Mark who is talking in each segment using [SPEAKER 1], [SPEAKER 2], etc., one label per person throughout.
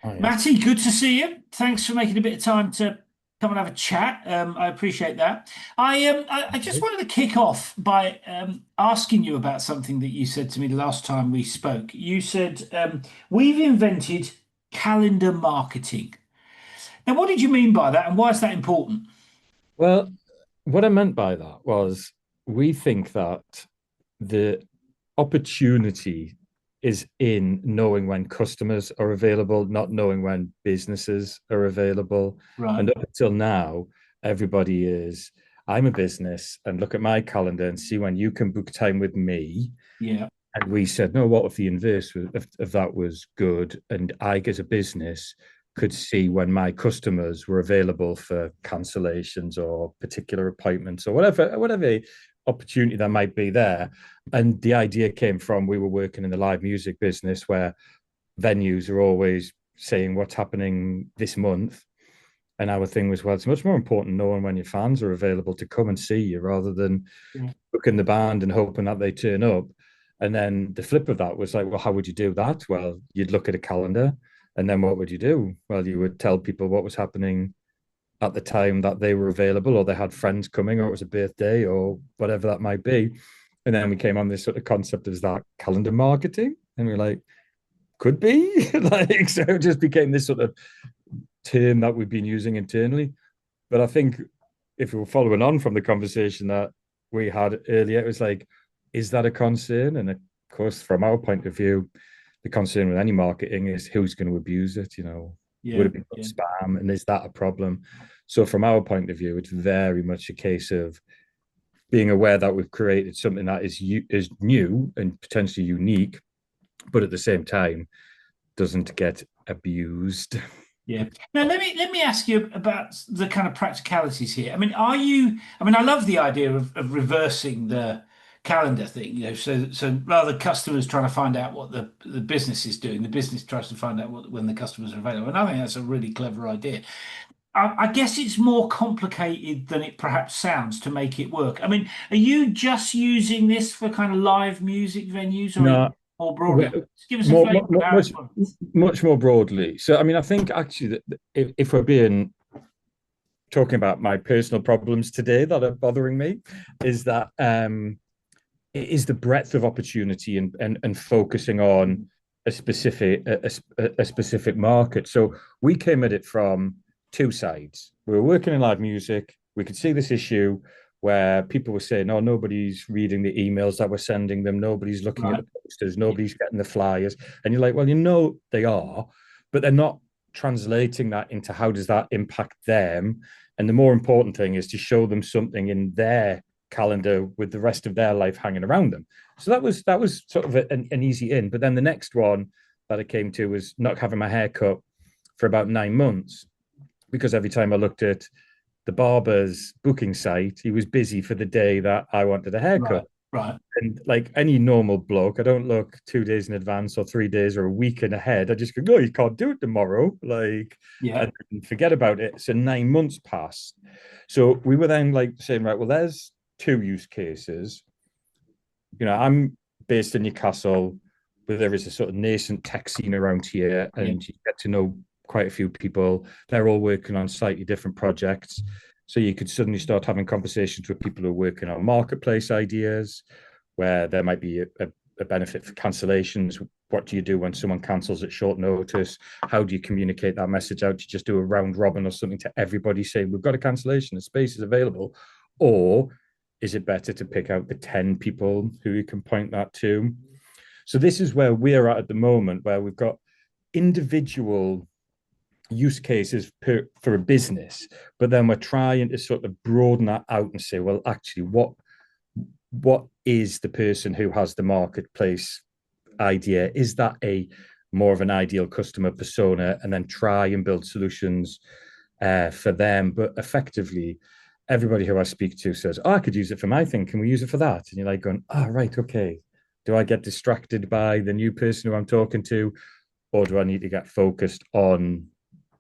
[SPEAKER 1] Oh, yes.
[SPEAKER 2] Matty, good to see you. Thanks for making a bit of time to come and have a chat. I appreciate that. I just wanted to kick off by asking you about something that you said to me the last time we spoke. You said we've invented calendar marketing. Now, what did you mean by that, and why is that important?
[SPEAKER 1] Well, what I meant by that was we think that the opportunity is in knowing when customers are available, not knowing when businesses are available.
[SPEAKER 2] Right.
[SPEAKER 1] And up until now, everybody is, I'm a business and look at my calendar and see when you can book time with me.
[SPEAKER 2] Yeah.
[SPEAKER 1] And we said, no, what if the inverse of that was good? And I, as a business, could see when my customers were available for cancellations or particular appointments or whatever opportunity that might be there. And the idea came from we were working in the live music business where venues are always saying what's happening this month. And our thing was, well, it's much more important knowing when your fans are available to come and see you rather than
[SPEAKER 2] Yeah.
[SPEAKER 1] booking the band and hoping that they turn up. And then the flip of that was like, well, how would you do that? Well, you'd look at a calendar, and then what would you do? Well, you would tell people what was happening at the time that they were available, or they had friends coming, or it was a birthday, or whatever that might be. And then we came on this sort of concept of that calendar marketing, and we are like, could be like, so it just became this sort of term that we've been using internally. But I think if we were following on from the conversation that we had earlier, it was like, is that a concern? And of course, from our point of view, the concern with any marketing is who's going to abuse it. Would
[SPEAKER 2] Yeah.
[SPEAKER 1] it be
[SPEAKER 2] Yeah.
[SPEAKER 1] spam? And is that a problem? So, from our point of view, it's very much a case of being aware that we've created something that is new and potentially unique, but at the same time doesn't get abused.
[SPEAKER 2] Yeah. Now let me ask you about the kind of practicalities here. I mean, are you? I mean, I love the idea of reversing the calendar thing. So rather customers trying to find out what the business is doing, the business tries to find out when the customers are available. And I think that's a really clever idea. I guess it's more complicated than it perhaps sounds to make it work. I mean, are you just using this for kind of live music venues, or are you
[SPEAKER 1] No,
[SPEAKER 2] more broadly? Just give us a
[SPEAKER 1] more,
[SPEAKER 2] flavour of how it
[SPEAKER 1] much,
[SPEAKER 2] works.
[SPEAKER 1] much more broadly. So, I mean, I think actually that if we're being talking about my personal problems today that are bothering me, is that it is the breadth of opportunity and focusing on a specific market. So we came at it from two sides. We were working in live music. We could see this issue where people were saying, "Oh, nobody's reading the emails that we're sending them. Nobody's looking at
[SPEAKER 2] Right.
[SPEAKER 1] the posters. Nobody's getting the flyers." And you're like, "Well, they are, but they're not translating that into how does that impact them." And the more important thing is to show them something in their calendar with the rest of their life hanging around them. So that was sort of an easy in. But then the next one that I came to was not having my hair cut for about 9 months because every time I looked at the barber's booking site, he was busy for the day that I wanted a
[SPEAKER 2] Right.
[SPEAKER 1] haircut.
[SPEAKER 2] Right.
[SPEAKER 1] And like any normal bloke, I don't look 2 days in advance or 3 days or a week in ahead. I just go, no, you can't do it tomorrow. Like,
[SPEAKER 2] Yeah.
[SPEAKER 1] and forget about it. So 9 months passed. So we were then like saying, right, well, there's two use cases. I'm based in Newcastle, where there is a sort of nascent tech scene around here,
[SPEAKER 2] Yeah.
[SPEAKER 1] and you get to know quite a few people. They're all working on slightly different projects. So you could suddenly start having conversations with people who are working on marketplace ideas, where there might be a benefit for cancellations. What do you do when someone cancels at short notice? How do you communicate that message out? Do you just do a round robin or something to everybody saying, we've got a cancellation, the space is available? Or is it better to pick out the 10 people who you can point that to? So this is where we're at the moment, where we've got individual use cases for a business, but then we're trying to sort of broaden that out and say, well, actually, what is the person who has the marketplace idea? Is that a more of an ideal customer persona? And then try and build solutions for them. But effectively, everybody who I speak to says, "Oh, I could use it for my thing. Can we use it for that?" And you're like going, "Oh, right, okay. Do I get distracted by the new person who I'm talking to, or do I need to get focused on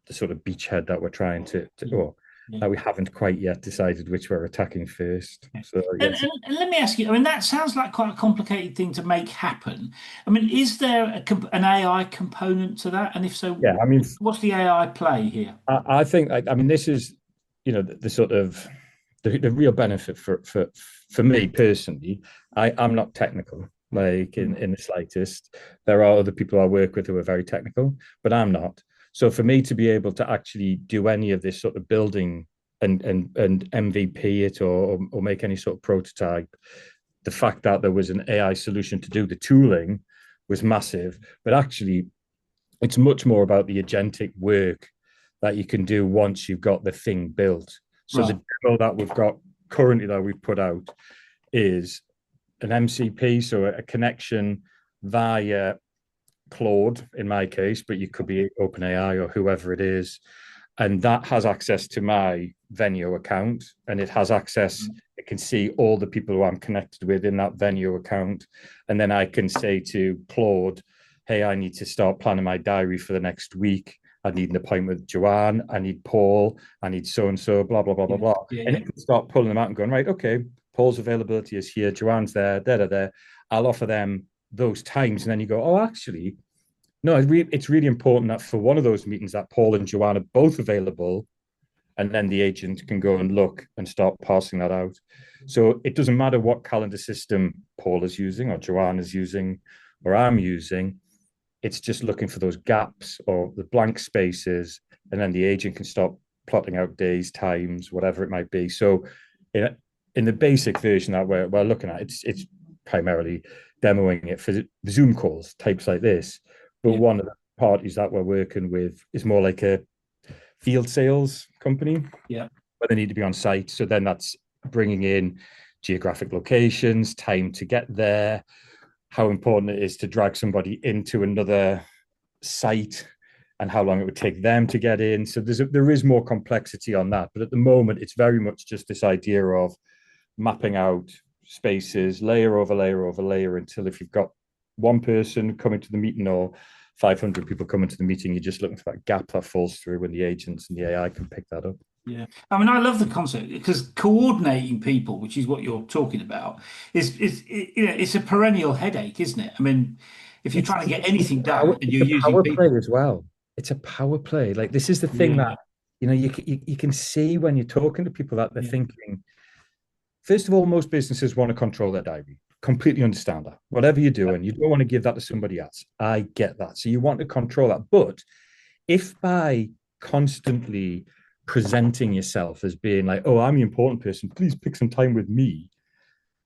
[SPEAKER 1] the sort of beachhead that we're trying to
[SPEAKER 2] Yeah.
[SPEAKER 1] oh."
[SPEAKER 2] Yeah.
[SPEAKER 1] that we haven't quite yet decided which we're attacking first.
[SPEAKER 2] Yeah.
[SPEAKER 1] So
[SPEAKER 2] And,
[SPEAKER 1] yes,
[SPEAKER 2] and let me ask you, I mean, that sounds like quite a complicated thing to make happen. I mean, is there an AI component to that? And if so,
[SPEAKER 1] yeah. I mean,
[SPEAKER 2] what's the AI play here?
[SPEAKER 1] I think I mean this is the sort of the real benefit for me personally. I'm not technical like
[SPEAKER 2] Mm.
[SPEAKER 1] in the slightest. There are other people I work with who are very technical, but I'm not. So for me to be able to actually do any of this sort of building and MVP it or make any sort of prototype, the fact that there was an AI solution to do the tooling was massive. But actually, it's much more about the agentic work that you can do once you've got the thing built. So
[SPEAKER 2] Right.
[SPEAKER 1] the demo that we've got currently that we've put out is an MCP, so a connection via Claude in my case, but you could be OpenAI or whoever it is. And that has access to my Vennio account, and it has access, it can see all the people who I'm connected with in that Vennio account. And then I can say to Claude, hey, I need to start planning my diary for the next week. I need an appointment with Joanne. I need Paul. I need so and so, blah, blah, blah, blah,
[SPEAKER 2] Yeah.
[SPEAKER 1] blah.
[SPEAKER 2] Yeah.
[SPEAKER 1] And
[SPEAKER 2] Yeah.
[SPEAKER 1] it can start pulling them out and going, right, okay, Paul's availability is here. Joanne's there, da, da, da. I'll offer them those times. And then you go, oh, actually, no, it's really important that for one of those meetings that Paul and Joanne are both available, and then the agent can go and look and start passing that out. So it doesn't matter what calendar system Paul is using or Joanne is using or I'm using. It's just looking for those gaps or the blank spaces, and then the agent can start plotting out days, times, whatever it might be. So in the basic version that we're looking at, it's primarily demoing it for Zoom calls, types like this. But
[SPEAKER 2] Yeah.
[SPEAKER 1] one of the parties that we're working with is more like a field sales company
[SPEAKER 2] Yeah.
[SPEAKER 1] where they need to be on site. So then that's bringing in geographic locations, time to get there, how important it is to drag somebody into another site and how long it would take them to get in. So there is more complexity on that. But at the moment, it's very much just this idea of mapping out spaces, layer over layer over layer, until if you've got one person coming to the meeting or 500 people coming to the meeting, you're just looking for that gap that falls through when the agents and the AI can pick that up.
[SPEAKER 2] Yeah. I mean, I love the concept because coordinating people, which is what you're talking about, it's a perennial headache, isn't it? I mean, if you're
[SPEAKER 1] It's,
[SPEAKER 2] trying to get anything done and
[SPEAKER 1] it's
[SPEAKER 2] you're
[SPEAKER 1] a
[SPEAKER 2] using
[SPEAKER 1] power play
[SPEAKER 2] people.
[SPEAKER 1] as well. It's a power play. Like this is the thing
[SPEAKER 2] Yeah.
[SPEAKER 1] that you can see when you're talking to people that they're
[SPEAKER 2] Yeah.
[SPEAKER 1] thinking. First of all, most businesses want to control their diary. Completely understand that. Whatever you're doing, you don't want to give that to somebody else. I get that. So you want to control that. But if by constantly presenting yourself as being like, oh, I'm the important person, please pick some time with me,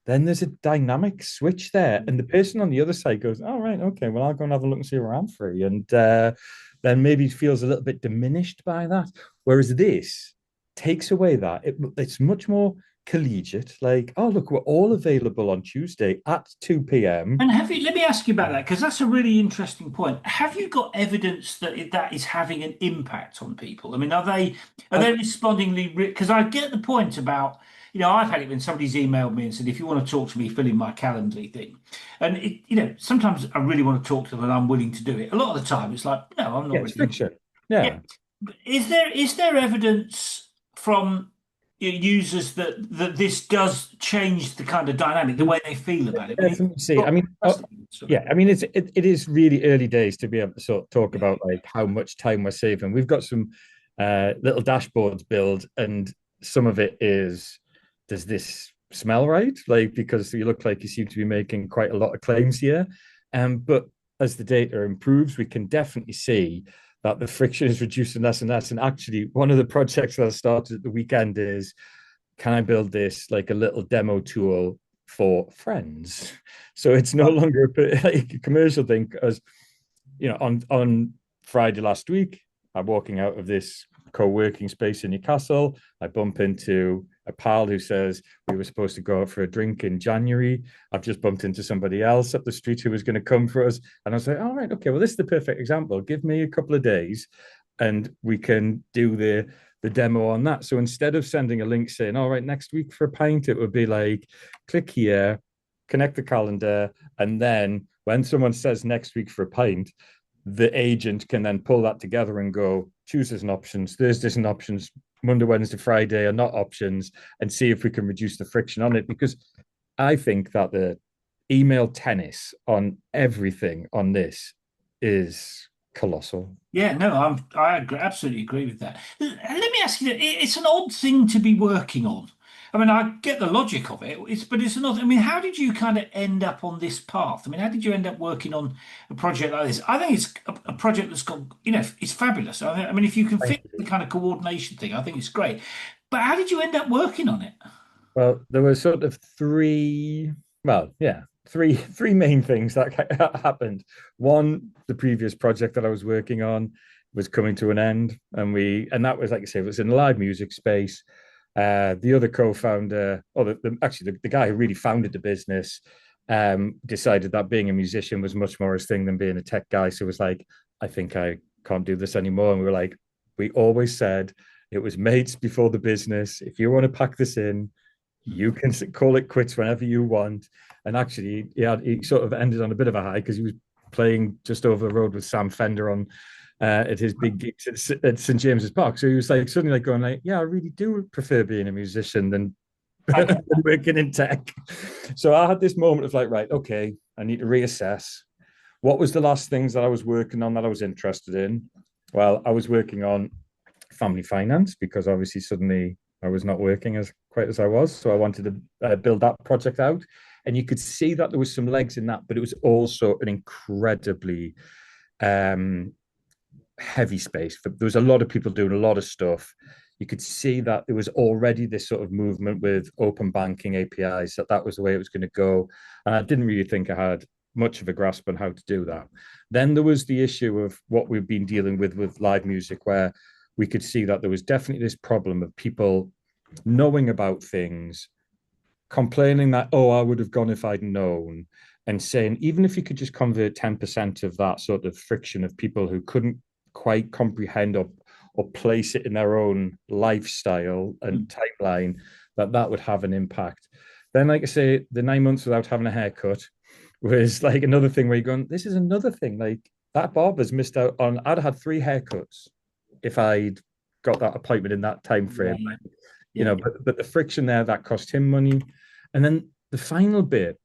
[SPEAKER 1] then there's a dynamic switch there. And the person on the other side goes, all right, okay, well, I'll go and have a look and see where I'm free. And then maybe feels a little bit diminished by that. Whereas this takes away that. It's much more collegiate. Like, oh, look, we're all available on Tuesday at 2 p.m.
[SPEAKER 2] And let me ask you about that because that's a really interesting point. Have you got evidence that that is having an impact on people? I mean, are
[SPEAKER 1] And
[SPEAKER 2] they respondingly? Because I get the point about, I've had it when somebody's emailed me and said, if you want to talk to me, fill in my Calendly thing. And sometimes I really want to talk to them and I'm willing to do it. A lot of the time, it's like, no, I'm
[SPEAKER 1] yeah,
[SPEAKER 2] not
[SPEAKER 1] it's
[SPEAKER 2] really
[SPEAKER 1] fiction.
[SPEAKER 2] interested. Yeah.
[SPEAKER 1] Yeah.
[SPEAKER 2] But is there evidence from users that this does change the kind of dynamic, the way they feel about it? I mean,
[SPEAKER 1] Definitely see. I
[SPEAKER 2] got
[SPEAKER 1] mean, yeah, I mean, it is really early days to be able to sort of talk about like how much time we're saving. We've got some little dashboards built, and some of it is, does this smell right? Like because you look like you seem to be making quite a lot of claims here. But as the data improves, we can definitely see that the friction is reducing less and less. And actually, one of the projects that I started at the weekend is, can I build this like a little demo tool for friends? So it's no longer like a commercial thing. Because on Friday last week, I'm walking out of this co-working space in Newcastle. I bump into a pal who says we were supposed to go out for a drink in January. I've just bumped into somebody else up the street who was going to come for us. And I was like, all right, okay, well, this is the perfect example. Give me a couple of days and we can do the demo on that. So instead of sending a link saying, all right, next week for a pint, it would be like, click here, connect the calendar, and then when someone says next week for a pint, the agent can then pull that together and go, Tuesdays and options, Thursdays and options, Monday, Wednesday, Friday are not options, and see if we can reduce the friction on it. Because I think that the email tennis on everything on this is colossal.
[SPEAKER 2] Yeah, no, absolutely agree with that. Let me ask you, it's an odd thing to be working on. I mean, I get the logic of it, but it's an odd. I mean, how did you kind of end up on this path? I mean, how did you end up working on a project like this? I think it's a project that's got, it's fabulous. I mean, if you can
[SPEAKER 1] Thank
[SPEAKER 2] fit the
[SPEAKER 1] you.
[SPEAKER 2] kind of coordination thing, I think it's great. But how did you end up working on it?
[SPEAKER 1] Well, there were sort of three main things that happened. One, the previous project that I was working on was coming to an end, and that was, like I say, it was in the live music space. The other co-founder, or the guy who really founded the business, decided that being a musician was much more his thing than being a tech guy. So it was like, I think I can't do this anymore. And we were like, we always said it was mates before the business. If you want to pack this in, you can call it quits whenever you want. And actually, he sort of ended on a bit of a high because he was playing just over the road with Sam Fender on at his big gigs at St James's Park. So he was like suddenly like going like, yeah, I really do prefer being a musician than
[SPEAKER 2] Okay.
[SPEAKER 1] working in tech. So I had this moment of like, right, okay, I need to reassess. What was the last things that I was working on that I was interested in? Well, I was working on family finance because obviously suddenly I was not working as quite as I was. So I wanted to build that project out. And you could see that there was some legs in that, but it was also an incredibly heavy space. There was a lot of people doing a lot of stuff. You could see that there was already this sort of movement with open banking APIs, that was the way it was going to go. And I didn't really think I had much of a grasp on how to do that. Then there was the issue of what we've been dealing with live music, where we could see that there was definitely this problem of people knowing about things, complaining that, oh, I would have gone if I'd known, and saying, even if you could just convert 10% of that sort of friction of people who couldn't quite comprehend or place it in their own lifestyle and timeline, that would have an impact. Then, like I say, the 9 months without having a haircut was like another thing where you're going, this is another thing. Like that barber's missed out on, I'd have had 3 haircuts if I'd got that appointment in that time frame.
[SPEAKER 2] Yeah, yeah,
[SPEAKER 1] But the friction there, that cost him money. And then the final bit,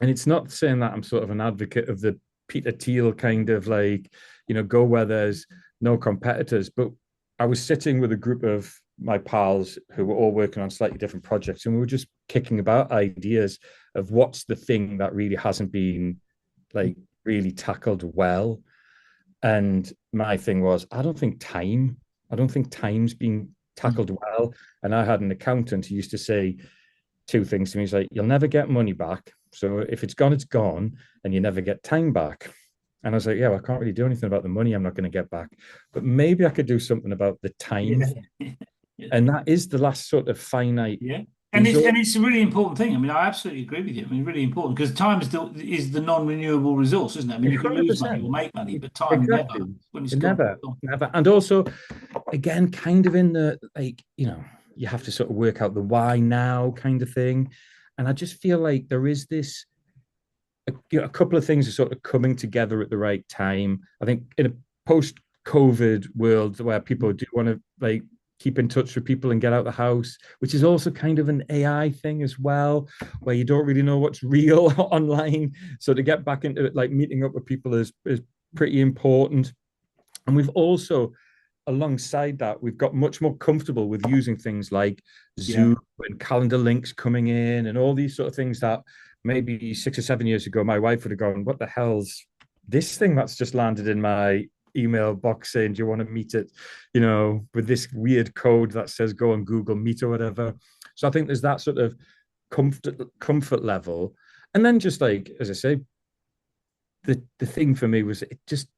[SPEAKER 1] and it's not saying that I'm sort of an advocate of the Peter Thiel kind of like, go where there's no competitors, but I was sitting with a group of my pals who were all working on slightly different projects, and we were just kicking about ideas of what's the thing that really hasn't been like really tackled well. And my thing was, I don't think time's been tackled well. And I had an accountant who used to say two things to me. He's like, you'll never get money back. So if it's gone, it's gone, and you never get time back. And I was like, yeah, well, I can't really do anything about the money I'm not going to get back. But maybe I could do something about the time.
[SPEAKER 2] yeah.
[SPEAKER 1] And that is the last sort of finite.
[SPEAKER 2] Yeah. And it's a really important thing. I mean, I absolutely agree with you. I mean, really important because time is the non-renewable resource, isn't it? I mean, you can lose money
[SPEAKER 1] 100%.
[SPEAKER 2] or make money, but time never.
[SPEAKER 1] Exactly.
[SPEAKER 2] When it's gone,
[SPEAKER 1] Never,
[SPEAKER 2] it's gone.
[SPEAKER 1] never. And also, again, kind of in the like, you have to sort of work out the why now kind of thing. And I just feel like there is this, a couple of things are sort of coming together at the right time. I think in a post-COVID world where people do want to like keep in touch with people and get out the house, which is also kind of an AI thing as well, where you don't really know what's real online. So to get back into it, like meeting up with people is pretty important. And we've also, alongside that, we've got much more comfortable with using things like
[SPEAKER 2] Yeah.
[SPEAKER 1] Zoom and calendar links coming in and all these sort of things that maybe 6 or 7 years ago, my wife would have gone, what the hell's this thing that's just landed in my email box saying, do you want to meet it, with this weird code that says go on Google Meet or whatever. So I think there's that sort of comfort level. And then just like, as I say, the thing for me was it just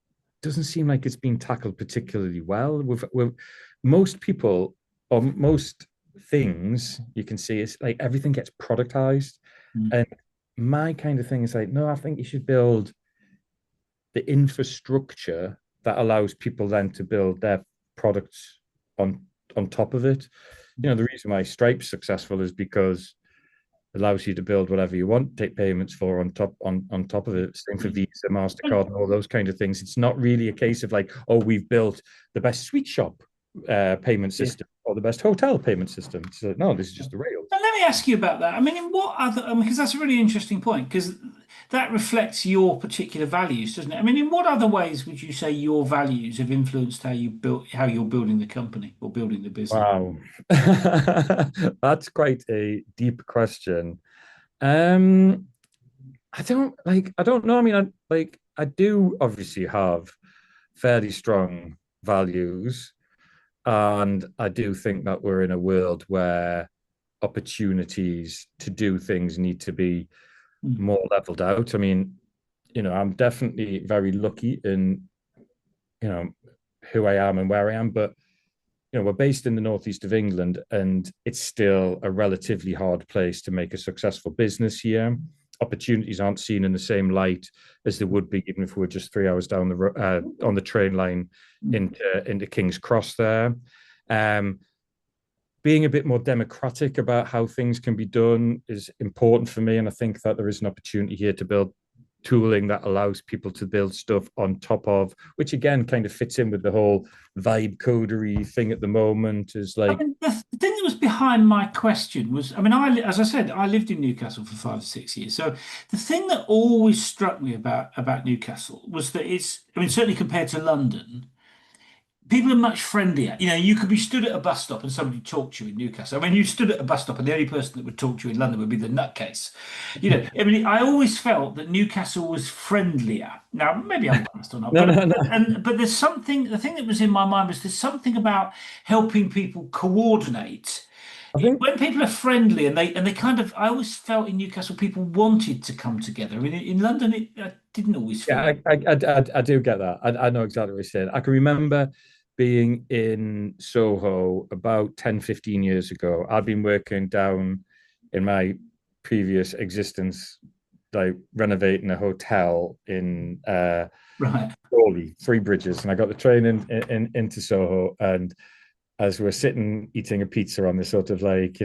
[SPEAKER 1] doesn't seem like it's been tackled particularly well. With most people or most things you can see is like everything gets productized.
[SPEAKER 2] Mm.
[SPEAKER 1] And my kind of thing is like, no, I think you should build the infrastructure that allows people then to build their products on top of it. The reason why Stripe's successful is because it allows you to build whatever you want, take payments for on top of it. Same for Visa, MasterCard, and all those kind of things. It's not really a case of like, oh, we've built the best sweet shop payment system or the best hotel payment system. So no, this is just the rails.
[SPEAKER 2] Now, let me ask you about that. I mean, in what other, I mean, because that's a really interesting point, because that reflects your particular values, doesn't it? I mean, in what other ways would you say your values have influenced how you built, how you're building the company or building the business?
[SPEAKER 1] Wow. That's quite a deep question. Um, I don't know. I mean, I do obviously have fairly strong values, and I do think that we're in a world where opportunities to do things need to be
[SPEAKER 2] Mm.
[SPEAKER 1] more leveled out. I mean, I'm definitely very lucky in, you know, who I am and where I am, but we're based in the northeast of England, and it's still a relatively hard place to make a successful business here. Opportunities aren't seen in the same light as they would be, even if we were just 3 hours down on the train line
[SPEAKER 2] Mm.
[SPEAKER 1] into King's Cross there. Um, Being a bit more democratic about how things can be done is important for me, and I think that there is an opportunity here to build tooling that allows people to build stuff on top of, which again kind of fits in with the whole vibe codery thing at the moment, is
[SPEAKER 2] I
[SPEAKER 1] like,
[SPEAKER 2] mean, the thing that was behind my question was, I mean, as I said, I lived in Newcastle for 5 or 6 years. So the thing that always struck me about Newcastle was that it's, I mean, certainly compared to London, people are much friendlier. You know, you could be stood at a bus stop and somebody talked to you in Newcastle. I mean, you stood at a bus stop and the only person that would talk to you in London would be the nutcase. You know, I mean, I always felt that Newcastle was friendlier. Now, maybe I'm biased or not,
[SPEAKER 1] no,
[SPEAKER 2] but
[SPEAKER 1] no, no.
[SPEAKER 2] but there's something. The thing that was in my mind was there's something about helping people coordinate.
[SPEAKER 1] I think,
[SPEAKER 2] When people are friendly and they kind of, I always felt in Newcastle people wanted to come together. I mean, in London, I didn't always feel.
[SPEAKER 1] yeah, I do get that. I know exactly what you're saying. I can remember being in Soho about 10, 15 years ago. I'd been working down in my previous existence, like renovating a hotel in
[SPEAKER 2] Right.
[SPEAKER 1] Crawley, Three Bridges, and I got the train into Soho. And as we're sitting eating a pizza on this sort of like,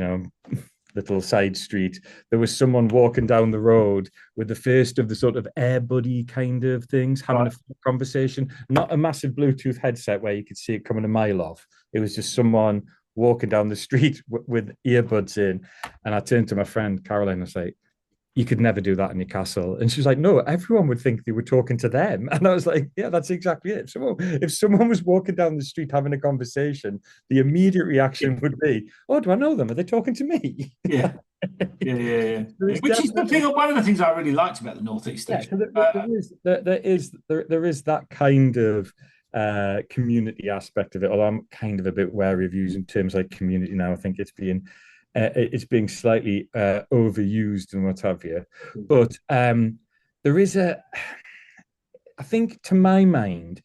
[SPEAKER 1] little side street, there was someone walking down the road with the first of the sort of air buddy kind of things, having a
[SPEAKER 2] Right.
[SPEAKER 1] conversation, not a massive Bluetooth headset where you could see it coming a mile off. It was just someone walking down the street with earbuds in. And I turned to my friend Caroline and I was like, you could never do that in Newcastle. And she was like, no, everyone would think they were talking to them. And I was like, yeah, that's exactly it. So if someone was walking down the street having a conversation, the immediate reaction would be, oh, do I know them? Are they talking to me?
[SPEAKER 2] Yeah. Yeah, yeah, yeah. Yeah.
[SPEAKER 1] There's
[SPEAKER 2] Which is the thing.
[SPEAKER 1] definitely,
[SPEAKER 2] One of the things I really liked about the Northeast,
[SPEAKER 1] yeah,
[SPEAKER 2] actually.
[SPEAKER 1] so there is that kind of community aspect of it. Although I'm kind of a bit wary of using terms like community now. I think it's being slightly overused and what have you. But there is I think to my mind,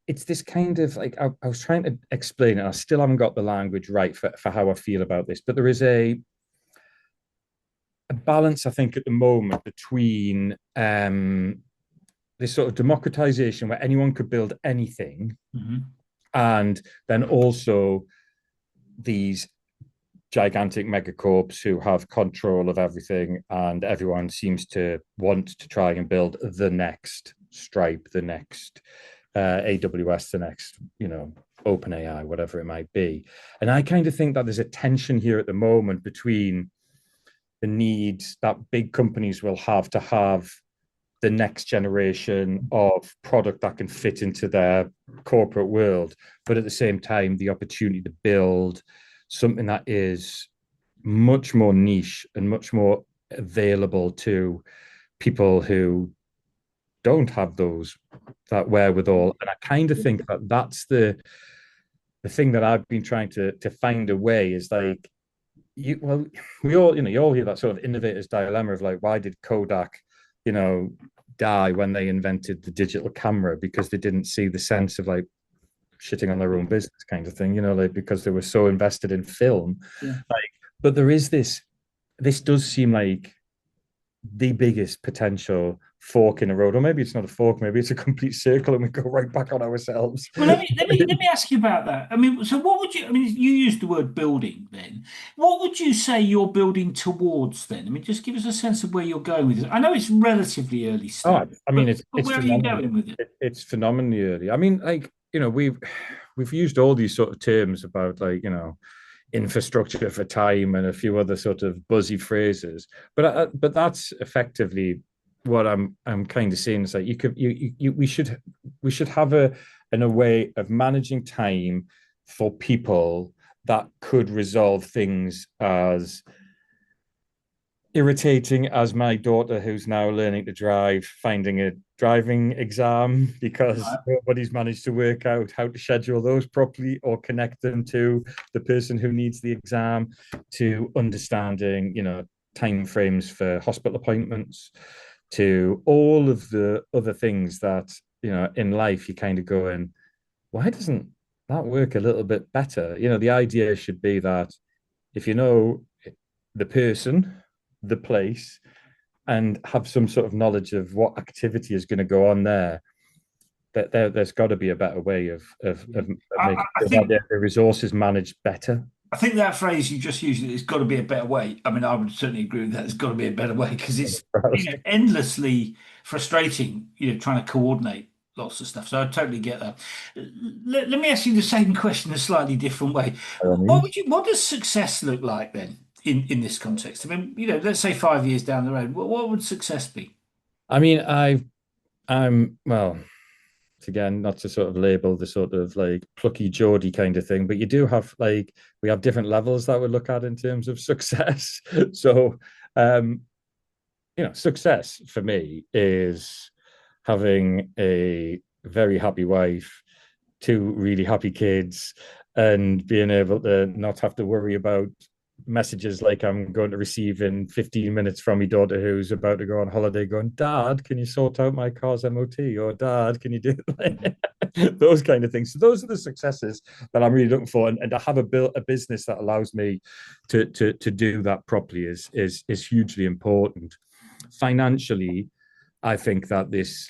[SPEAKER 1] it's this kind of like I was trying to explain it. I still haven't got the language right for how I feel about this, but there is a balance, I think, at the moment between this sort of democratization where anyone could build anything,
[SPEAKER 2] Mhm.
[SPEAKER 1] and then also these gigantic megacorps who have control of everything, and everyone seems to want to try and build the next Stripe, the next AWS, the next, OpenAI, whatever it might be. And I kind of think that there's a tension here at the moment between the needs that big companies will have to have the next generation of product that can fit into their corporate world, but at the same time, the opportunity to build something that is much more niche and much more available to people who don't have that wherewithal. And I kind of think that that's the thing that I've been trying to find a way is like we all you all hear that sort of innovator's dilemma of like, why did Kodak you know die when they invented the digital camera? Because they didn't see the sense of like shitting on their own business kind of thing, like because they were so invested in film.
[SPEAKER 2] Yeah.
[SPEAKER 1] Like, but there is this does seem like the biggest potential fork in the road, or maybe it's not a fork, maybe it's a complete circle, and we go right back on ourselves.
[SPEAKER 2] Well, let me ask you about that. I mean, so what would you? I mean, you used the word building. Then, what would you say you're building towards? Then, I mean, just give us a sense of where you're going with it. I know it's relatively early
[SPEAKER 1] Oh,
[SPEAKER 2] stage,
[SPEAKER 1] I mean,
[SPEAKER 2] but
[SPEAKER 1] it's
[SPEAKER 2] where are you
[SPEAKER 1] phenomenal.
[SPEAKER 2] going with it?
[SPEAKER 1] It's phenomenally early. I mean, like we've used all these sort of terms about like infrastructure for time and a few other sort of buzzy phrases. But that's effectively what I'm kind of saying is that we should have a way of managing time for people that could resolve things as irritating as my daughter, who's now learning to drive, finding a driving exam because nobody's managed to work out how to schedule those properly or connect them to the person who needs the exam, to understanding, time frames for hospital appointments, to all of the other things that, in life you kind of go in, why doesn't that work a little bit better? The idea should be that if you know the person, the place, and have some sort of knowledge of what activity is going to go on there, that there's got to be a better way of making sure that the resources managed better.
[SPEAKER 2] I think that phrase you just used, it's got to be a better way. I mean, I would certainly agree with that. There's got to be a better way because it's endlessly frustrating, trying to coordinate lots of stuff. So I totally get that. Let me ask you the same question a slightly different way. What does success look like then in this context? I mean, let's say 5 years down the road, what would success be?
[SPEAKER 1] I mean, I'm well, again, not to sort of label the sort of like plucky Geordie kind of thing, but you do have we have different levels that we look at in terms of success. So, success for me is having a very happy wife, two really happy kids, and being able to not have to worry about messages like I'm going to receive in 15 minutes from my daughter who's about to go on holiday going, Dad, can you sort out my car's MOT? Or Dad, can you do those kind of things? So those are the successes that I'm really looking for. And to have a business that allows me to do that properly is hugely important. Financially, I think that this,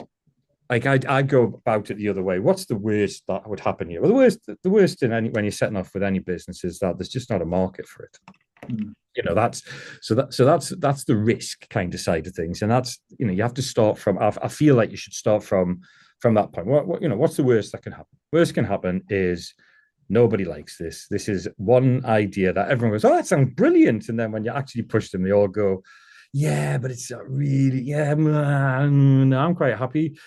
[SPEAKER 1] like, I'd go about it the other way. What's the worst that would happen here? Well, the worst when you're setting off with any business is that there's just not a market for it. That's the risk kind of side of things, and that's you have to start from. I feel like you should start from that point. What's the worst that can happen? Worst can happen is nobody likes this. This is one idea that everyone goes, oh, that sounds brilliant, and then when you actually push them, they all go, yeah, but it's not really. Yeah, no, I'm quite happy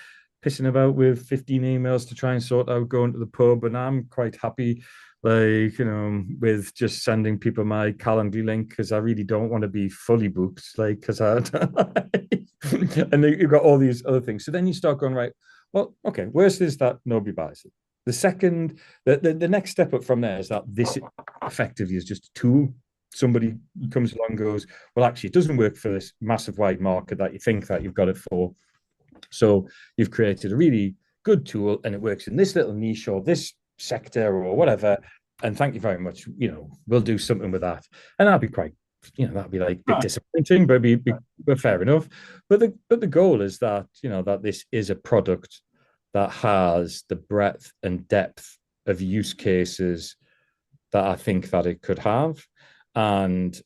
[SPEAKER 1] pissing about with 15 emails to try and sort out going to the pub, and I'm quite happy with just sending people my Calendly link because I really don't want to be fully booked, because and you've got all these other things. So then you start going, right, well, okay, worst is that nobody buys it. The next step up from there is that this effectively is just a tool. Somebody comes along and goes, well, actually, it doesn't work for this massive wide market that you think that you've got it for. So you've created a really good tool and it works in this little niche or this sector or whatever. And thank you very much. We'll do something with that. And that'd be quite, that'd be like a bit disappointing, but fair enough. But the goal is that, that this is a product that has the breadth and depth of use cases that I think that it could have. And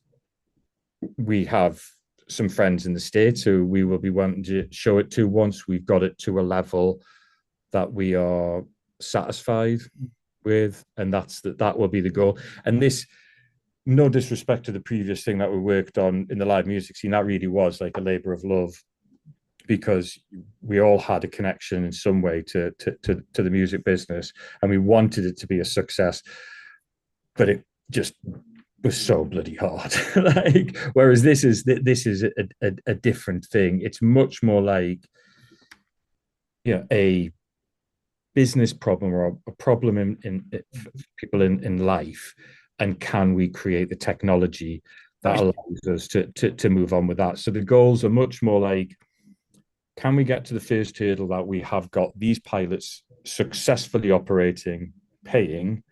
[SPEAKER 1] we have some friends in the States who we will be wanting to show it to once we've got it to a level that we are satisfied with, and that will be the goal. And this, no disrespect to the previous thing that we worked on in the live music scene, that really was like a labor of love because we all had a connection in some way to the music business and we wanted it to be a success, but it just was so bloody hard. Whereas this is a different thing. It's much more like a business problem or a problem in people in life, and can we create the technology that allows us to move on with that? So the goals are much more like, can we get to the first hurdle that we have got these pilots successfully operating, paying,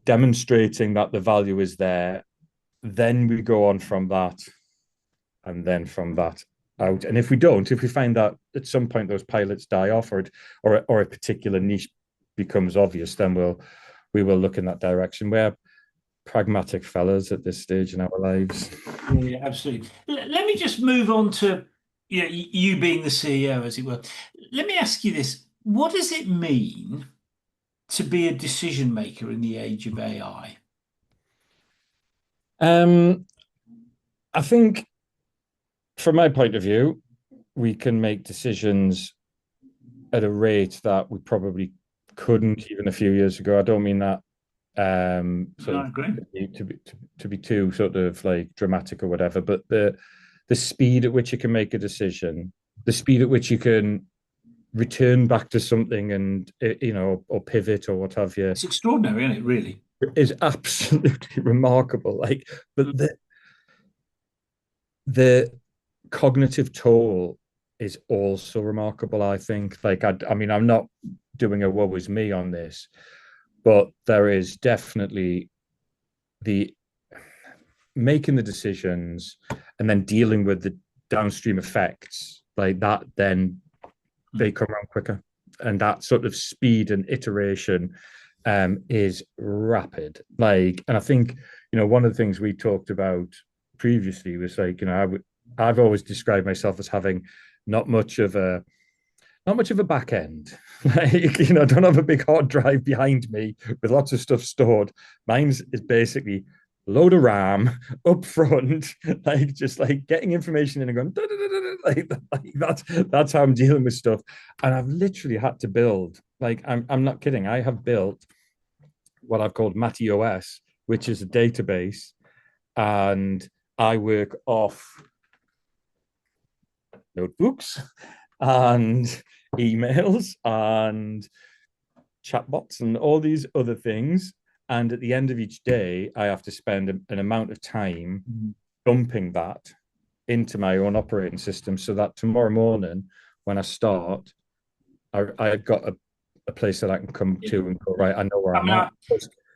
[SPEAKER 1] demonstrating that the value is there, then we go on from that, and then from that out. And if we find that at some point those pilots die off or a particular niche becomes obvious, then we will look in that direction. We're pragmatic fellas at this stage in our lives.
[SPEAKER 2] Yeah, absolutely. Let me just move on to you being the CEO, as it were. Let me ask you this. What does it mean to be a decision maker in the age of AI?
[SPEAKER 1] Um, I think from my point of view, we can make decisions at a rate that we probably couldn't even a few years ago. I don't mean that sort
[SPEAKER 2] No,
[SPEAKER 1] of
[SPEAKER 2] I agree.
[SPEAKER 1] to be too sort of like dramatic or whatever, but the speed at which you can make a decision, the speed at which you can return back to something and or pivot or what have you
[SPEAKER 2] It's extraordinary, isn't it? Really.
[SPEAKER 1] is absolutely remarkable. Like, but the cognitive toll is also remarkable, I think. Like, I mean, I'm not doing a woe is me on this, but there is definitely the making the decisions and then dealing with the downstream effects like that, then they come around quicker. And that sort of speed and iteration is rapid. Like, and I think, one of the things we talked about previously was like, I've always described myself as having not much of a not much of a back end. Like, I don't have a big hard drive behind me with lots of stuff stored. Mine's is basically load of RAM up front, like just like getting information in and going, like that's how I'm dealing with stuff. And I've literally had to build, like, I'm not kidding. I have built what I've called Matty OS, which is a database, and I work off notebooks and emails and chatbots and all these other things. And at the end of each day, I have to spend an amount of time dumping that into my own operating system so that tomorrow morning, when I start, I've got a place that I can come to and go, right, I know where
[SPEAKER 2] I
[SPEAKER 1] I'm
[SPEAKER 2] mean,
[SPEAKER 1] at.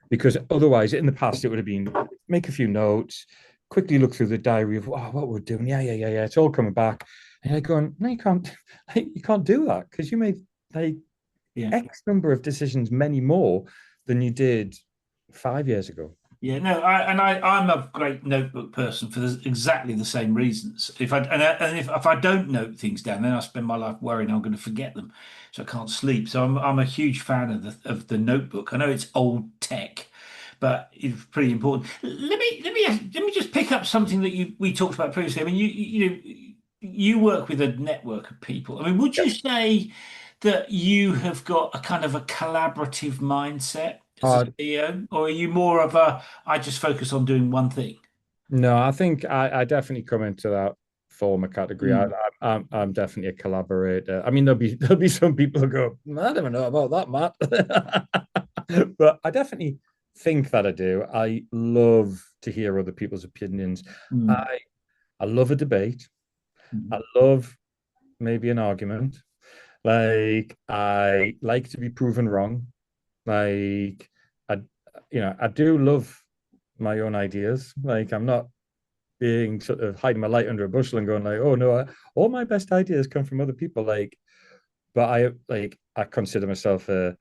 [SPEAKER 1] Because otherwise, in the past, it would have been make a few notes, quickly look through the diary of what we're doing. Yeah. It's all coming back. And you're going, no, you can't, you can't do that because you made like
[SPEAKER 2] yeah.
[SPEAKER 1] X number of decisions, many more than you did 5 years ago.
[SPEAKER 2] Yeah, no, I'm a great notebook person for exactly the same reasons. If I don't note things down, then I spend my life worrying I'm going to forget them, so I can't sleep. So I'm a huge fan of the notebook. I know it's old tech, but it's pretty important. Let me just pick up something that we talked about previously. I mean, you work with a network of people. I mean, would you say that you have got a kind of a collaborative mindset as a
[SPEAKER 1] Uh,
[SPEAKER 2] CEO, or are you more of a I just focus on doing one thing?
[SPEAKER 1] no, I think I definitely come into that former category.
[SPEAKER 2] Mm,
[SPEAKER 1] I'm definitely a collaborator. I mean, there'll be some people who go, I don't know about that, Matt, but I definitely think that I do. I love to hear other people's opinions.
[SPEAKER 2] mm,
[SPEAKER 1] I I love a debate.
[SPEAKER 2] mm.
[SPEAKER 1] I love maybe an argument. Like I like to be proven wrong. Like I, I do love my own ideas. Like I'm not being sort of hiding my light under a bushel and going like, oh no, all my best ideas come from other people. Like, but I consider myself a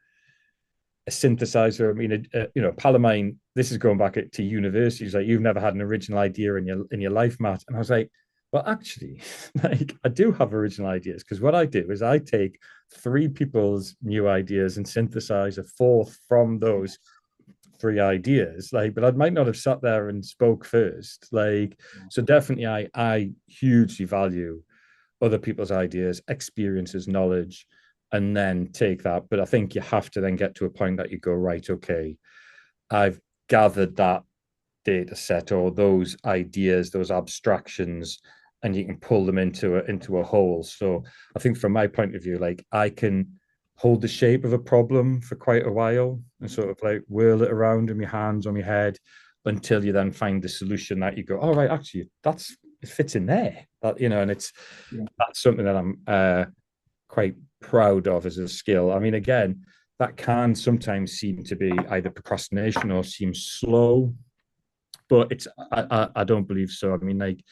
[SPEAKER 1] synthesizer. I mean, a pal of mine. This is going back to university. He's like, you've never had an original idea in your life, Matt. And I was like, well, actually, like I do have original ideas because what I do is I take three people's new ideas and synthesize a fourth from those three ideas. Like, but I might not have sat there and spoke first. Like, so definitely, I hugely value other people's ideas, experiences, knowledge, and then take that. But I think you have to then get to a point that you go, right, okay, I've gathered that data set or those ideas, those abstractions, and you can pull them into a whole. So I think from my point of view, like I can hold the shape of a problem for quite a while and sort of like whirl it around in my hands on my head until you then find the solution that you go, all right, actually, that's it fits in there. That and
[SPEAKER 2] Yeah.
[SPEAKER 1] that's something that I'm quite proud of as a skill. I mean, again, that can sometimes seem to be either procrastination or seem slow, but I don't believe so. I mean, like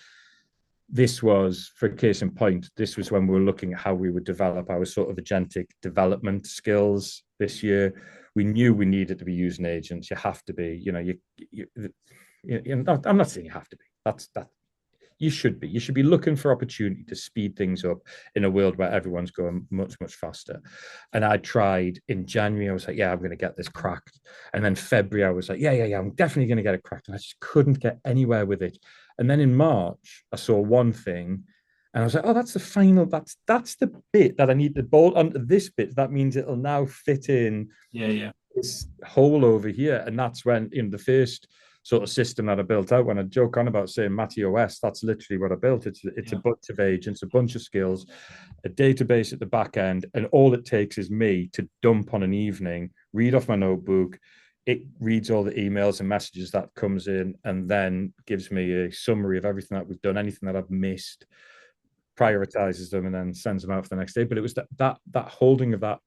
[SPEAKER 1] this was for case in point, this was when we were looking at how we would develop our sort of agentic development skills this year. We knew we needed to be using agents. You have to be, I'm not saying you have to be. That you should be. You should be looking for opportunity to speed things up in a world where everyone's going much, much faster. And I tried in January, I was like, yeah, I'm going to get this cracked. And then February, I was like, yeah, I'm definitely going to get it cracked. And I just couldn't get anywhere with it. And then in March, I saw one thing and I was like, oh, that's the final, that's the bit that I need to bolt onto this bit. That means it'll now fit in
[SPEAKER 2] Yeah.
[SPEAKER 1] this hole over here. And that's when, the first sort of system that I built out, when I joke on about saying Matty OS, that's literally what I built. It's a bunch of agents, a bunch of skills, a database at the back end, and all it takes is me to dump on an evening, read off my notebook. It reads all the emails and messages that comes in, and then gives me a summary of everything that we've done, anything that I've missed, prioritizes them, and then sends them out for the next day. But it was that holding of that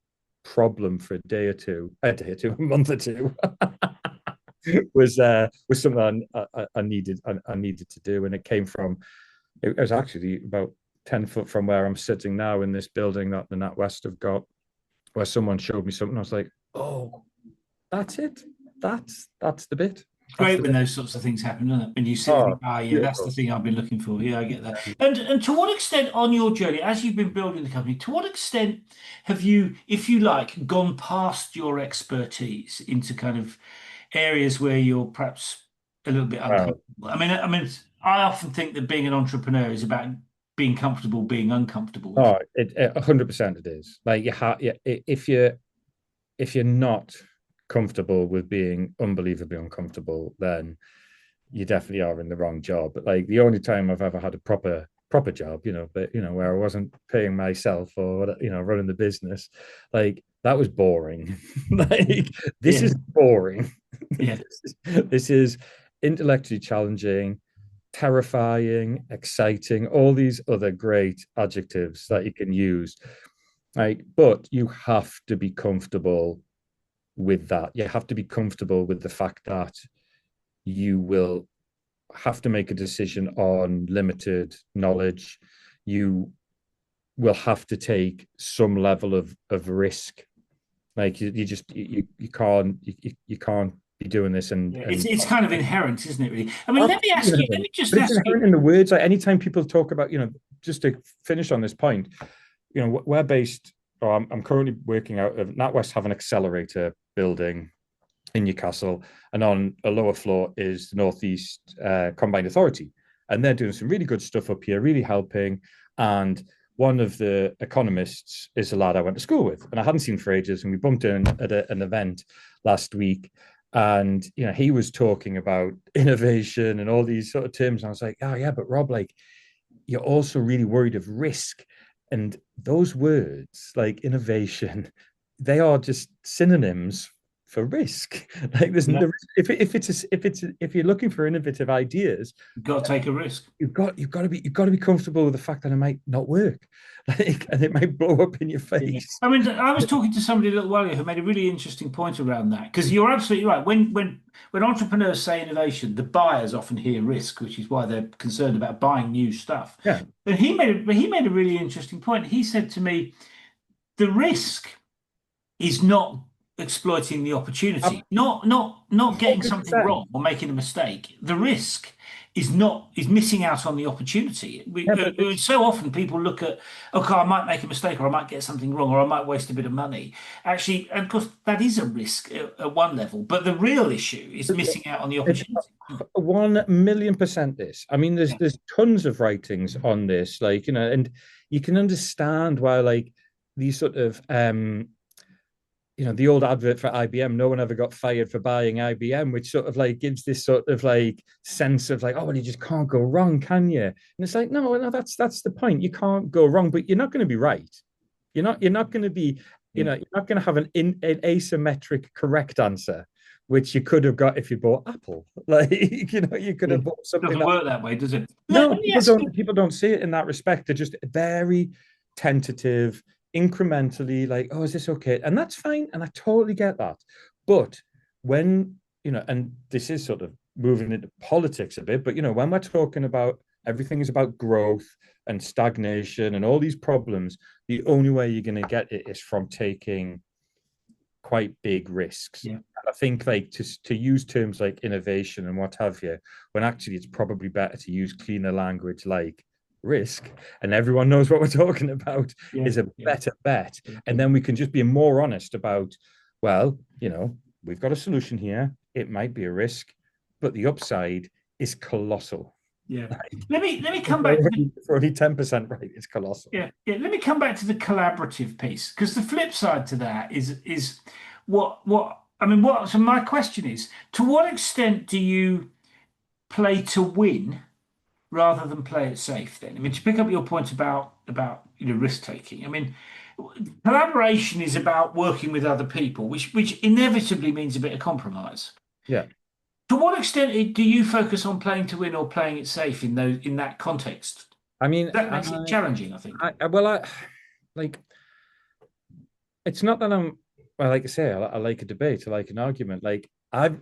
[SPEAKER 1] problem for a a month or two was something I needed to do. And it came from, it was actually about 10 foot from where I'm sitting now in this building that the NatWest have got, where someone showed me something. I was like, oh, that's it. That's the bit.
[SPEAKER 2] Great when those sorts of things happen, isn't it? When you sit and think, yeah, that's the thing I've been looking for. Yeah, I get that. And to what extent on your journey, as you've been building the company, to what extent have you, if you like, gone past your expertise into kind of areas where you're perhaps a little bit uncomfortable? I mean, I often think that being an entrepreneur is about being comfortable, being uncomfortable.
[SPEAKER 1] Oh, 100% it is. Like if you're not comfortable with being unbelievably uncomfortable, then you definitely are in the wrong job. But like the only time I've ever had a proper job, where I wasn't paying myself or running the business, like that was boring. Like this is boring.
[SPEAKER 2] Yeah.
[SPEAKER 1] This is intellectually challenging, terrifying, exciting, all these other great adjectives that you can use. Like, but you have to be comfortable with that. You have to be comfortable with the fact that you will have to make a decision on limited knowledge. You will have to take some level of risk. Like you can't be doing this and
[SPEAKER 2] it's kind of inherent, isn't it, really? I mean, let me just
[SPEAKER 1] ask you in the words, like anytime people talk about, just to finish on this point, we're based, or I'm currently working out of NatWest have an accelerator building in Newcastle, and on a lower floor is the Northeast Combined Authority, and they're doing some really good stuff up here, really helping. And one of the economists is a lad I went to school with, and I hadn't seen for ages, and we bumped in at an event last week, and he was talking about innovation and all these sort of terms, and I was like, oh yeah, but Rob, like you're also really worried of risk. And those words like innovation, they are just synonyms for risk. Like there's if you're looking for innovative ideas,
[SPEAKER 2] you've got to take a risk.
[SPEAKER 1] You've got to be comfortable with the fact that it might not work, like, and it might blow up in your face.
[SPEAKER 2] Yeah. I mean, I was talking to somebody a little while ago who made a really interesting point around that, because you're absolutely right. When entrepreneurs say innovation, the buyers often hear risk, which is why they're concerned about buying new stuff.
[SPEAKER 1] Yeah.
[SPEAKER 2] But he made a really interesting point. He said to me, the risk is not exploiting the opportunity, not getting 100%. Something wrong or making a mistake. The risk is missing out on the opportunity. So often people look at, okay, I might make a mistake, or I might get something wrong, or I might waste a bit of money. Actually, and of course, that is a risk at one level, but the real issue is missing out on the opportunity.
[SPEAKER 1] 1,000,000% this. I mean, there's tons of writings on this, like, and you can understand why, like, these sort of the old advert for IBM, no one ever got fired for buying IBM, which sort of like gives this sort of like sense of like, oh, well, you just can't go wrong, can you? And it's like, no, that's the point. You can't go wrong, but you're not going to be right. You're not going to be, you're not going to have an asymmetric correct answer, which you could have got if you bought Apple. Like, you could have bought something.
[SPEAKER 2] It doesn't work that way, does it?
[SPEAKER 1] No, people don't see it in that respect. They're just very tentative, incrementally, like, oh, is this okay? And that's fine, and I totally get that. But when and this is sort of moving into politics a bit, but when we're talking about everything is about growth and stagnation and all these problems, the only way you're going to get it is from taking quite big risks.
[SPEAKER 2] Yeah.
[SPEAKER 1] I think like to use terms like innovation and what have you, when actually it's probably better to use cleaner language like risk, and everyone knows what we're talking about,
[SPEAKER 2] Yeah.
[SPEAKER 1] is a
[SPEAKER 2] Yeah.
[SPEAKER 1] better bet.
[SPEAKER 2] Yeah.
[SPEAKER 1] And then we can just be more honest about, well, we've got a solution here. It might be a risk, but the upside is colossal.
[SPEAKER 2] Yeah. Let me come back to
[SPEAKER 1] for only 10% right, it's colossal.
[SPEAKER 2] yeah. Let me come back to the collaborative piece, because the flip side to that is what I mean. So my question is, to what extent do you play to win rather than play it safe? Then, I mean, to pick up your point about risk taking. I mean, collaboration is about working with other people, which inevitably means a bit of compromise.
[SPEAKER 1] Yeah.
[SPEAKER 2] To what extent do you focus on playing to win or playing it safe in that context?
[SPEAKER 1] I mean,
[SPEAKER 2] That makes it challenging, I think.
[SPEAKER 1] I like, it's not that like I say, I like a debate, I like an argument. Like I'm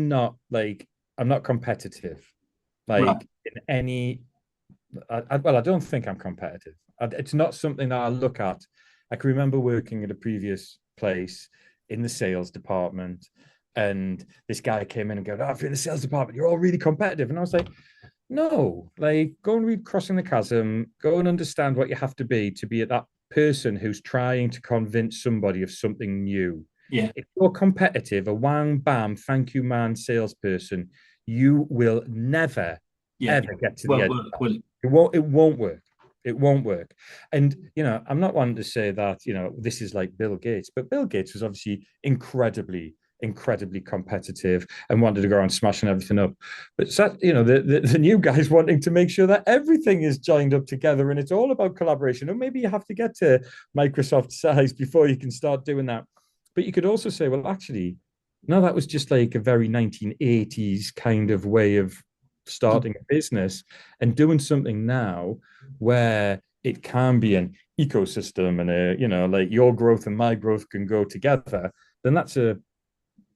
[SPEAKER 1] not like, I'm not competitive, like
[SPEAKER 2] Right.
[SPEAKER 1] in any. I don't think I'm competitive. It's not something that I look at. I can remember working at a previous place in the sales department, and this guy came in and go, "Oh, if you're in the sales department, you're all really competitive." And I was like, "No, like go and read Crossing the Chasm. Go and understand what you have to be at that person who's trying to convince somebody of something new.
[SPEAKER 2] Yeah.
[SPEAKER 1] If you're competitive, a whang bam, thank you man salesperson, you will never
[SPEAKER 2] Yeah.
[SPEAKER 1] ever get to the
[SPEAKER 2] Won't
[SPEAKER 1] end.
[SPEAKER 2] work, will it?
[SPEAKER 1] It won't work. It won't work. And I'm not wanting to say that this is like Bill Gates, but Bill Gates was obviously incredibly competitive and wanted to go around smashing everything up. But the new guys wanting to make sure that everything is joined up together and it's all about collaboration. Or maybe you have to get to Microsoft size before you can start doing that. But you could also say, well, actually, no, that was just like a very 1980s kind of way of starting a business, and doing something now where it can be an ecosystem and like your growth and my growth can go together, then that's a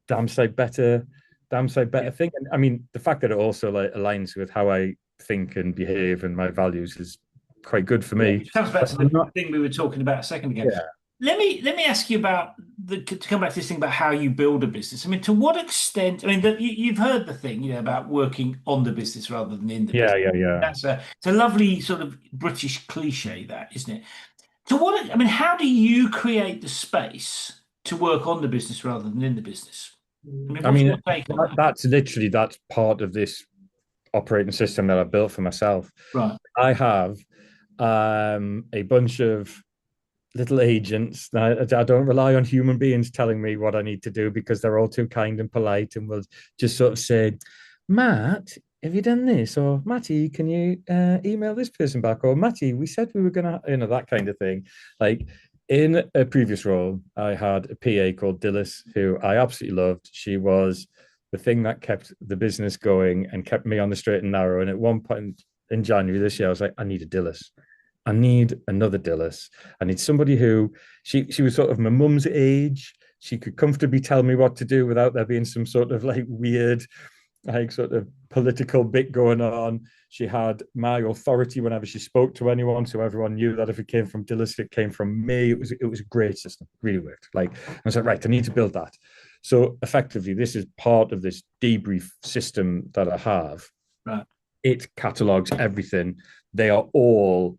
[SPEAKER 1] damn sight better thing. And I mean, the fact that it also like aligns with how I think and behave and my values is quite good for me.
[SPEAKER 2] Which comes back to the thing we were talking about a second ago.
[SPEAKER 1] Yeah.
[SPEAKER 2] Let me ask you about to come back to this thing about how you build a business. I mean, to what extent? I mean, you've heard the thing, about working on the business rather than in the business.
[SPEAKER 1] Yeah.
[SPEAKER 2] It's a lovely sort of British cliche, that isn't it? I mean, how do you create the space to work on the business rather than in the business? I mean, what's your take on that?
[SPEAKER 1] That's part of this operating system that I built for myself.
[SPEAKER 2] Right.
[SPEAKER 1] I have a bunch of little agents. I don't rely on human beings telling me what I need to do, because they're all too kind and polite and will just sort of say, Matt, have you done this? Or Matty, can you email this person back? Or Matty, we said we were going to, that kind of thing. Like in a previous role, I had a PA called Dillis, who I absolutely loved. She was the thing that kept the business going and kept me on the straight and narrow. And at one point in January this year, I was like, I need a Dillis. I need another Dillis. I need somebody who she was sort of my mum's age. She could comfortably tell me what to do without there being some sort of like weird, like sort of political bit going on. She had my authority whenever she spoke to anyone, so everyone knew that if it came from Dillis, it came from me. It was a great system. It really worked. Like I was like, right, I need to build that. So effectively, this is part of this debrief system that I have.
[SPEAKER 2] Right.
[SPEAKER 1] It catalogs everything. They are all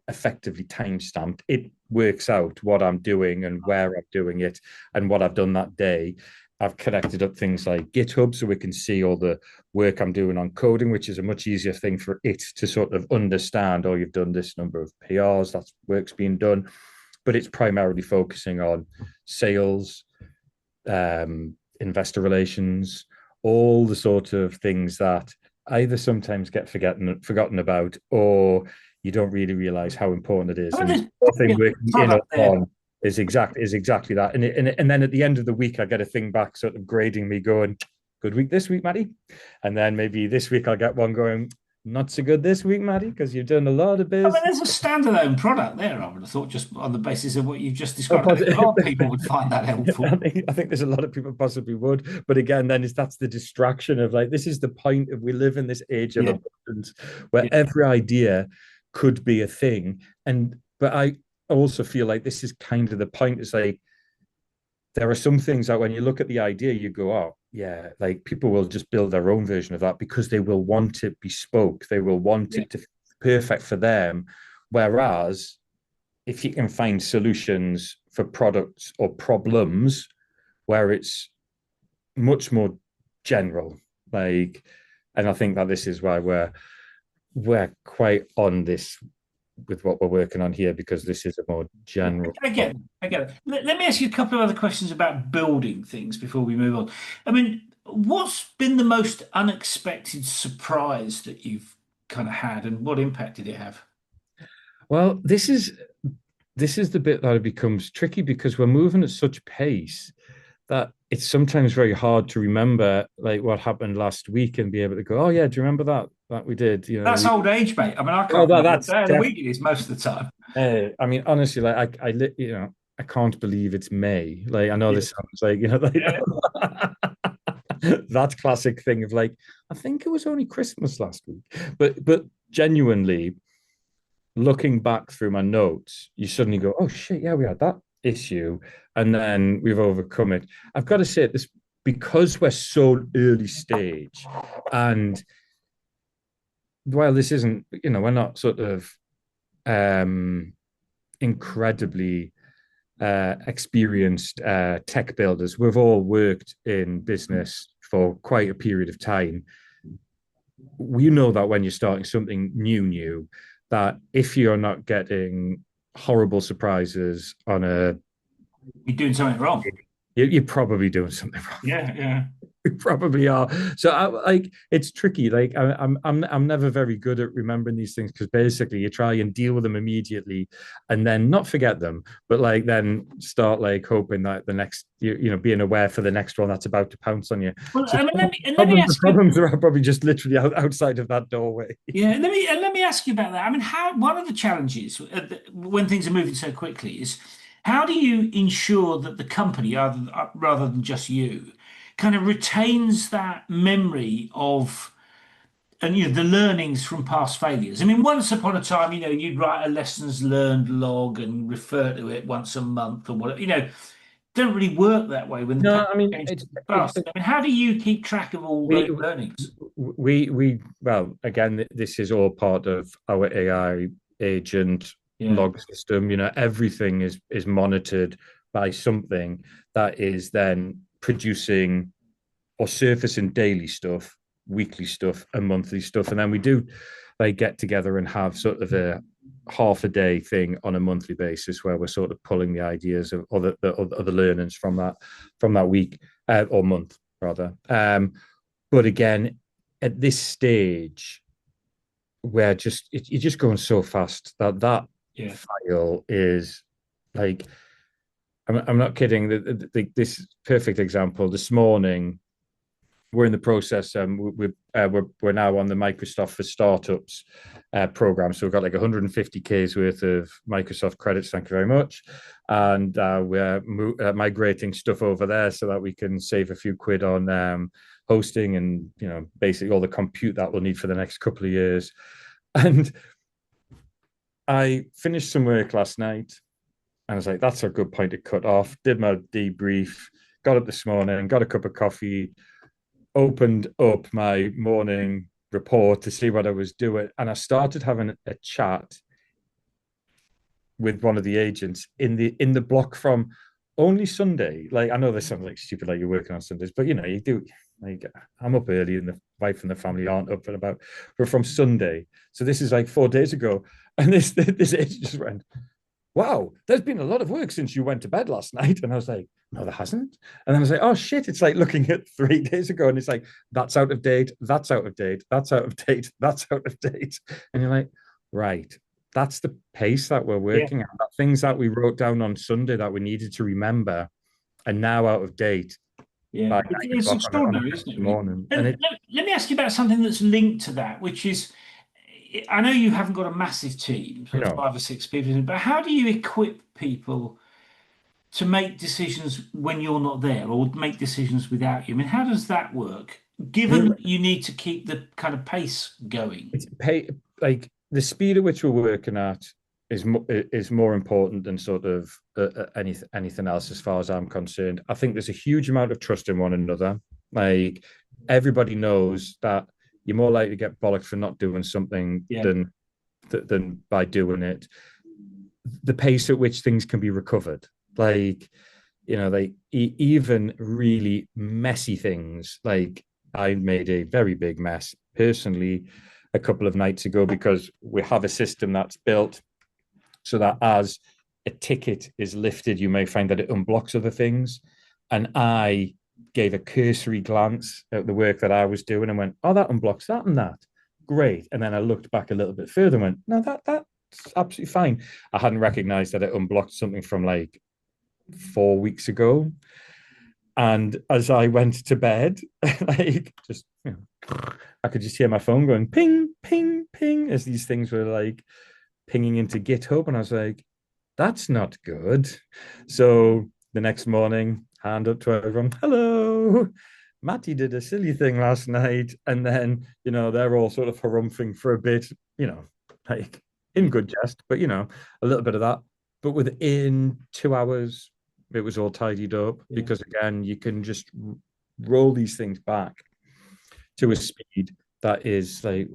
[SPEAKER 1] effectively time stamped. It works out what I'm doing and where I'm doing it and what I've done that day. I've connected up things like GitHub so we can see all the work I'm doing on coding, which is a much easier thing for it to sort of understand. Oh, you've done this number of PRs, that's work's being done. But it's primarily focusing on sales, investor relations, all the sort of things that either sometimes get forgotten about, or you don't really realize how important it is. And the thing working on is exactly that. And then at the end of the week, I get a thing back sort of grading me going, good week this week, Matty. And then maybe this week I'll get one going, not so good this week, Matty, because you've done a lot of biz.
[SPEAKER 2] I mean, there's a standalone product there, I would have thought, just on the basis of what you've just described. I think a lot of people would find that helpful.
[SPEAKER 1] I think there's a lot of people possibly would. But again, then that's the distraction of like, this is the point of we live in this age of abundance where every idea could be a thing. But I also feel like this is kind of the point. It's like, there are some things that when you look at the idea, you go, oh, yeah, like people will just build their own version of that because they will want it bespoke. They will want
[SPEAKER 2] Yeah.
[SPEAKER 1] it to be perfect for them. Whereas if you can find solutions for products or problems where it's much more general, like, and I think that this is why we're quite on this with what we're working on here because this is a more general
[SPEAKER 2] I get it.
[SPEAKER 1] problem.
[SPEAKER 2] I get it. Let me ask you a couple of other questions about building things before we move on. I mean, what's been the most unexpected surprise that you've kind of had, and what impact did it have?
[SPEAKER 1] Well, this is the bit that it becomes tricky because we're moving at such pace that it's sometimes very hard to remember like what happened last week and be able to go, oh yeah, do you remember that we did?
[SPEAKER 2] That's old age, mate. I mean, I
[SPEAKER 1] Oh,
[SPEAKER 2] can't remember what
[SPEAKER 1] that's
[SPEAKER 2] day of the
[SPEAKER 1] def
[SPEAKER 2] week it is most of the time.
[SPEAKER 1] I mean, honestly, like I can't believe it's May. Like, I know
[SPEAKER 2] Yeah.
[SPEAKER 1] this sounds like, like
[SPEAKER 2] Yeah.
[SPEAKER 1] that classic thing of like, I think it was only Christmas last week. But genuinely, looking back through my notes, you suddenly go, oh shit, yeah, we had that issue. And then we've overcome it. I've got to say this because we're so early stage and while this isn't, we're not sort of um incredibly experienced tech builders. We've all worked in business for quite a period of time. We know that when you're starting something new, that if you're not getting horrible surprises on a,
[SPEAKER 2] You're doing something wrong.
[SPEAKER 1] you're probably doing something wrong.
[SPEAKER 2] Yeah, yeah.
[SPEAKER 1] We probably are. So like it's tricky. Like I'm never very good at remembering these things because basically you try and deal with them immediately and then not forget them, but like then start like hoping that the next being aware for the next one that's about to pounce on you.
[SPEAKER 2] Well,
[SPEAKER 1] So
[SPEAKER 2] I mean, let me
[SPEAKER 1] the
[SPEAKER 2] ask you.
[SPEAKER 1] problems are probably just literally outside of that doorway.
[SPEAKER 2] Yeah, let me ask you about that. I mean, how one of the challenges when things are moving so quickly is how do you ensure that the company, rather than just you, kind of retains that memory of and the learnings from past failures. I mean, once upon a time, you'd write a lessons learned log and refer to it once a month or whatever. Don't really work that way when the pace
[SPEAKER 1] No, I mean
[SPEAKER 2] changes fast. I mean, how do you keep track of all those
[SPEAKER 1] we
[SPEAKER 2] learnings?
[SPEAKER 1] we well again this is all part of our AI agent
[SPEAKER 2] Yeah.
[SPEAKER 1] log system. Everything is monitored by something that is then producing or surfacing daily stuff, weekly stuff, and monthly stuff, and then we do like get together and have sort of a half a day thing on a monthly basis where we're sort of pulling the ideas of other learnings from that week or month rather. But again, at this stage, where you're just going so fast that
[SPEAKER 2] Yeah.
[SPEAKER 1] file is like I'm not kidding. This perfect example this morning. We're in the process. We're now on the Microsoft for Startups program. So we've got like 150K's worth of Microsoft credits. Thank you very much. And we're migrating stuff over there so that we can save a few quid on hosting and basically all the compute that we'll need for the next couple of years. And I finished some work last night, and I was like, "That's a good point to cut off." Did my debrief. Got up this morning, got a cup of coffee, opened up my morning report to see what I was doing, and I started having a chat with one of the agents in the block from only Sunday. Like I know this sounds like stupid, like you're working on Sundays, but you do. Like I'm up early, and the wife and the family aren't up and about. We're from Sunday, so this is like 4 days ago, and this agent just went, wow, there's been a lot of work since you went to bed last night. And I was like, no, there hasn't. And then I was like, oh shit, it's like looking at 3 days ago. And it's like, that's out of date, that's out of date, that's out of date, that's out of date. And you're like, right, that's the pace that we're
[SPEAKER 2] Yeah.
[SPEAKER 1] working at. Things that we wrote down on Sunday that we needed to remember are now out of date
[SPEAKER 2] Yeah.
[SPEAKER 1] by
[SPEAKER 2] It's
[SPEAKER 1] 9 o'clock on a
[SPEAKER 2] extraordinary, isn't it, really?
[SPEAKER 1] morning. And
[SPEAKER 2] And let me ask you about something that's linked to that, which is I know you haven't got a massive team,
[SPEAKER 1] you
[SPEAKER 2] sort of
[SPEAKER 1] know,
[SPEAKER 2] 5 or 6 people, but how do you equip people to make decisions when you're not there or make decisions without you? I mean, how does that work? Given that you need to keep the kind of pace going.
[SPEAKER 1] it's pay like the speed at which we're working at is more important than sort of anything else as far as I'm concerned. I think there's a huge amount of trust in one another. Like everybody knows that you're more likely to get bollocked for not doing something than by doing it. The pace at which things can be recovered, like like even really messy things. Like I made a very big mess personally a couple of nights ago because we have a system that's built so that as a ticket is lifted, you may find that it unblocks other things. And I gave a cursory glance at the work that I was doing and went, oh, that unblocks that and that. Great. And then I looked back a little bit further and went, no, that's absolutely fine. I hadn't recognized that it unblocked something from like 4 weeks ago. And as I went to bed, like just, I could just hear my phone going ping, ping, ping as these things were like pinging into GitHub. And I was like, that's not good. So the next morning, hand up to everyone, hello, Matty did a silly thing last night. And then, they're all sort of harumphing for a bit, like in good jest, but, a little bit of that. But within 2 hours, it was all tidied up because, again, you can just roll these things back to a speed that is like,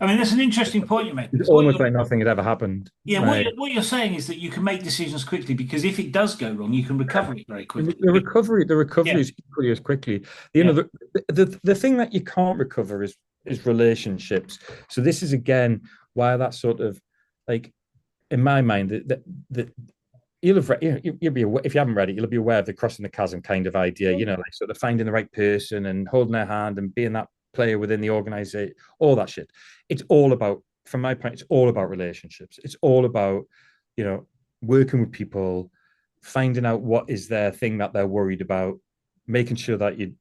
[SPEAKER 2] I mean, that's an interesting point you make.
[SPEAKER 1] It's almost like nothing had ever happened.
[SPEAKER 2] Yeah, what you're saying is that you can make decisions quickly because if it does go wrong, you can recover it very quickly.
[SPEAKER 1] The recovery is equally as quickly. The thing that you can't recover is relationships. So this is again why that sort of like in my mind that you'll have you'll be aware, if you haven't read it, you'll be aware of the crossing the chasm kind of idea. Like sort of finding the right person and holding their hand and being that player within the organization, all that shit. It's all about, from my point, it's all about relationships. It's all about, working with people, finding out what is their thing that they're worried about, making sure that you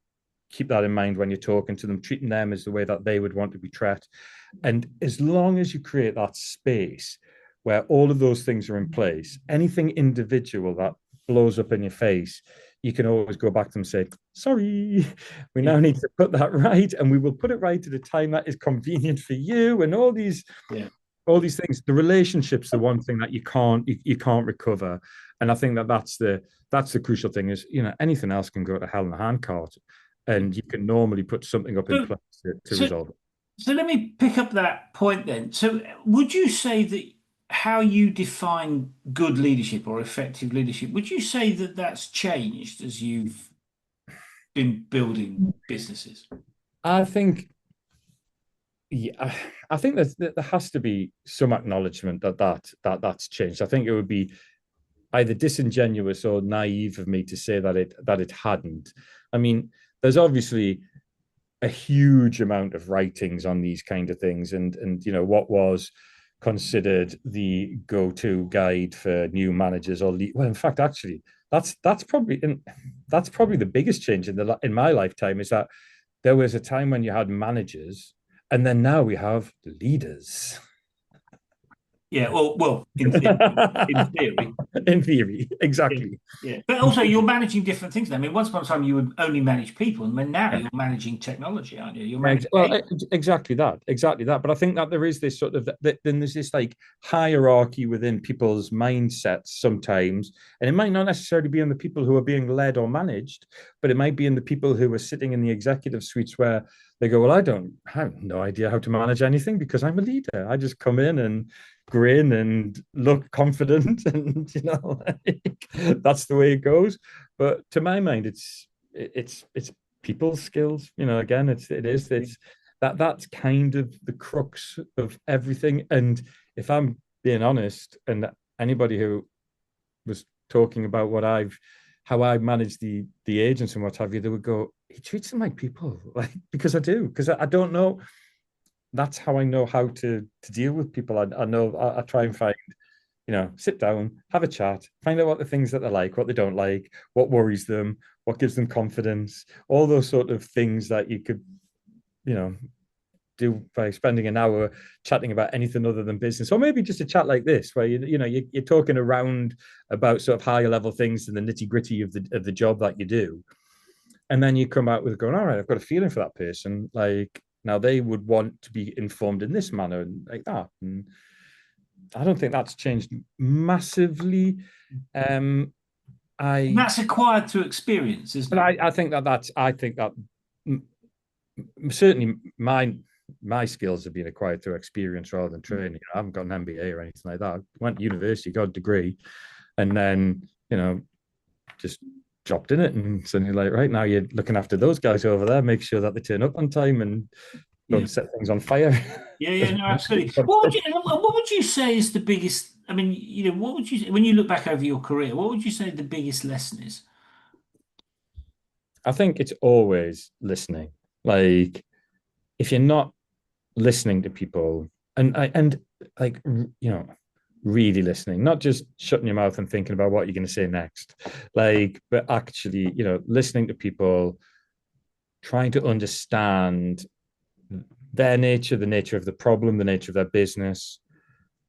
[SPEAKER 1] keep that in mind when you're talking to them, treating them as the way that they would want to be treated. And as long as you create that space where all of those things are in place, anything individual that blows up in your face, you can always go back to them and say, sorry, we now need to put that right. And we will put it right at a time that is convenient for you. And all these things, the relationship's the one thing that you can't recover. And I think that's the crucial thing is, anything else can go to hell in a handcart and you can normally put something up in place to resolve it.
[SPEAKER 2] So let me pick up that point then. So would you say that how you define good leadership or effective leadership, would you say that that's changed as you've been building businesses?
[SPEAKER 1] I think there has to be some acknowledgement that's changed. I think it would be either disingenuous or naive of me to say that it hadn't. I mean, there's obviously a huge amount of writings on these kind of things, and what was considered the go-to guide for new managers or well, in fact, actually, that's probably the biggest change in my lifetime is that there was a time when you had managers, and then now we have leaders.
[SPEAKER 2] Yeah, well, in theory.
[SPEAKER 1] In theory, exactly.
[SPEAKER 2] Yeah. But also you're managing different things. I mean, once upon a time you would only manage people, and now you're managing technology, aren't you? You're managing
[SPEAKER 1] exactly that. But I think that there is this sort of then there's this like hierarchy within people's mindsets sometimes, and it might not necessarily be in the people who are being led or managed, but it might be in the people who are sitting in the executive suites where they go, well, I have no idea how to manage anything because I'm a leader. I just come in and grin and look confident, and that's the way it goes. But to my mind, it's people skills. Again, it's that's kind of the crux of everything. And if I'm being honest, and anybody who was talking about how I manage the agents and what have you, they would go, he treats them like people, like, because I do, because I don't know. That's how I know how to deal with people. I know I try and find, sit down, have a chat, find out what the things that they like, what they don't like, what worries them, what gives them confidence, all those sort of things that you could, do by spending an hour chatting about anything other than business, or maybe just a chat like this, where you're talking around about sort of higher level things and the nitty gritty of the job that you do, and then you come out with going, all right, I've got a feeling for that person, like. Now they would want to be informed in this manner and like that. And I don't think that's changed massively. Um,
[SPEAKER 2] And
[SPEAKER 1] I
[SPEAKER 2] that's acquired through experience, isn't
[SPEAKER 1] but
[SPEAKER 2] it?
[SPEAKER 1] I think I think that certainly my skills have been acquired through experience rather than training. I haven't got an MBA or anything like that. I went to university, got a degree, and then just dropped in it. And suddenly, like, right now, you're looking after those guys over there, make sure that they turn up on time and
[SPEAKER 2] Yeah.
[SPEAKER 1] don't set things on fire.
[SPEAKER 2] Yeah, no, absolutely. What would you say is the biggest? I mean, what would you when you look back over your career? What would you say the biggest lesson is?
[SPEAKER 1] I think it's always listening. Like, if you're not listening to people and like really listening, not just shutting your mouth and thinking about what you're going to say next, like, but actually, listening to people, trying to understand their nature, the nature of the problem, the nature of their business.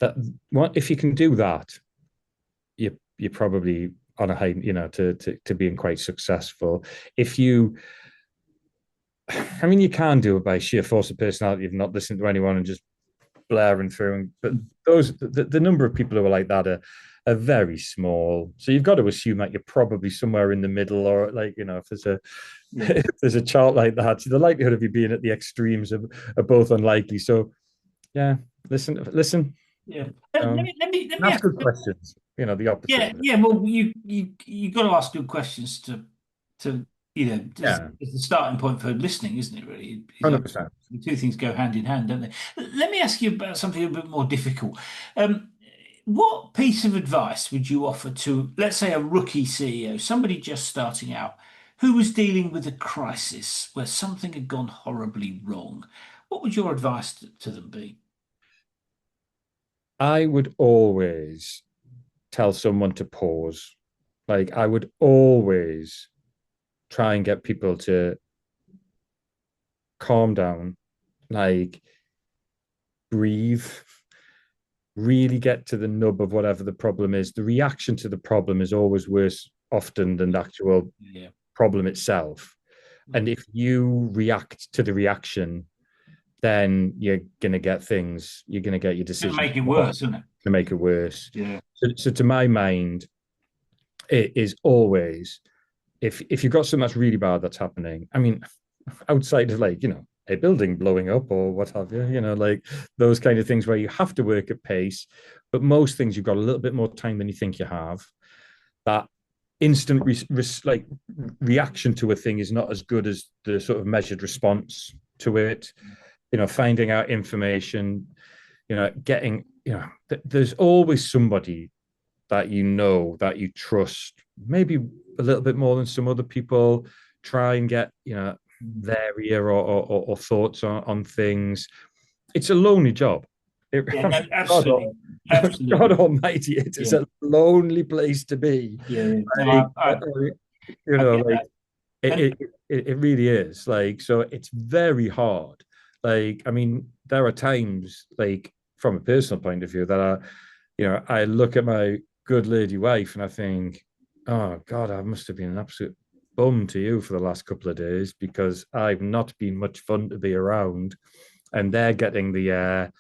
[SPEAKER 1] That what if you can do that, you're probably on a high, to being quite successful. If you, I mean, you can do it by sheer force of personality of not listening to anyone and just blaring through. But the number of people who are like that are very small. So you've got to assume that you're probably somewhere in the middle, or like, if there's a
[SPEAKER 2] Yeah.
[SPEAKER 1] if there's a chart like that, the likelihood of you being at the extremes are both unlikely. So yeah, listen.
[SPEAKER 2] Yeah. Let me
[SPEAKER 1] Ask
[SPEAKER 2] ask.
[SPEAKER 1] good questions. The opposite
[SPEAKER 2] Yeah,
[SPEAKER 1] of it.
[SPEAKER 2] yeah. Well, you got to ask good questions to just
[SPEAKER 1] Yeah,
[SPEAKER 2] as the starting point for listening, isn't it? Really,
[SPEAKER 1] 100%.
[SPEAKER 2] the two things go hand in hand, don't they? Let me ask you about something a bit more difficult. Um, what piece of advice would you offer to, let's say, a rookie CEO, somebody just starting out, who was dealing with a crisis where something had gone horribly wrong? What would your advice to them be?
[SPEAKER 1] I would always tell someone to pause. Like, I would always try and get people to calm down, like, breathe, really get to the nub of whatever the problem is. The reaction to the problem is always worse often than the actual
[SPEAKER 2] Yeah.
[SPEAKER 1] problem itself. And if you react to the reaction, then you're gonna get your
[SPEAKER 2] It's going to
[SPEAKER 1] decisions
[SPEAKER 2] make it
[SPEAKER 1] wrong,
[SPEAKER 2] worse, isn't it?
[SPEAKER 1] to make it worse.
[SPEAKER 2] Yeah.
[SPEAKER 1] So to my mind, it is always, if you've got something that's really bad that's happening. I mean, outside of, like, a building blowing up or what have you, like those kind of things where you have to work at pace, but most things you've got a little bit more time than you think you have. That instant like reaction to a thing is not as good as the sort of measured response to it. Finding out information, getting, there's always somebody that that you trust, maybe a little bit more than some other people. Try and get, their ear or thoughts on things. It's a lonely job.
[SPEAKER 2] Yeah, no,
[SPEAKER 1] God,
[SPEAKER 2] absolutely,
[SPEAKER 1] God
[SPEAKER 2] absolutely.
[SPEAKER 1] Almighty, it is
[SPEAKER 2] Yeah,
[SPEAKER 1] a lonely place to be.
[SPEAKER 2] yeah, yeah. No,
[SPEAKER 1] Like,
[SPEAKER 2] I get
[SPEAKER 1] like
[SPEAKER 2] that.
[SPEAKER 1] it,
[SPEAKER 2] And
[SPEAKER 1] it really is. Like, so it's very hard. Like, I mean, there are times, like, from a personal point of view, that I look at my good lady wife and I think, oh God, I must have been an absolute bum to you for the last couple of days, because I've not been much fun to be around, and they're getting the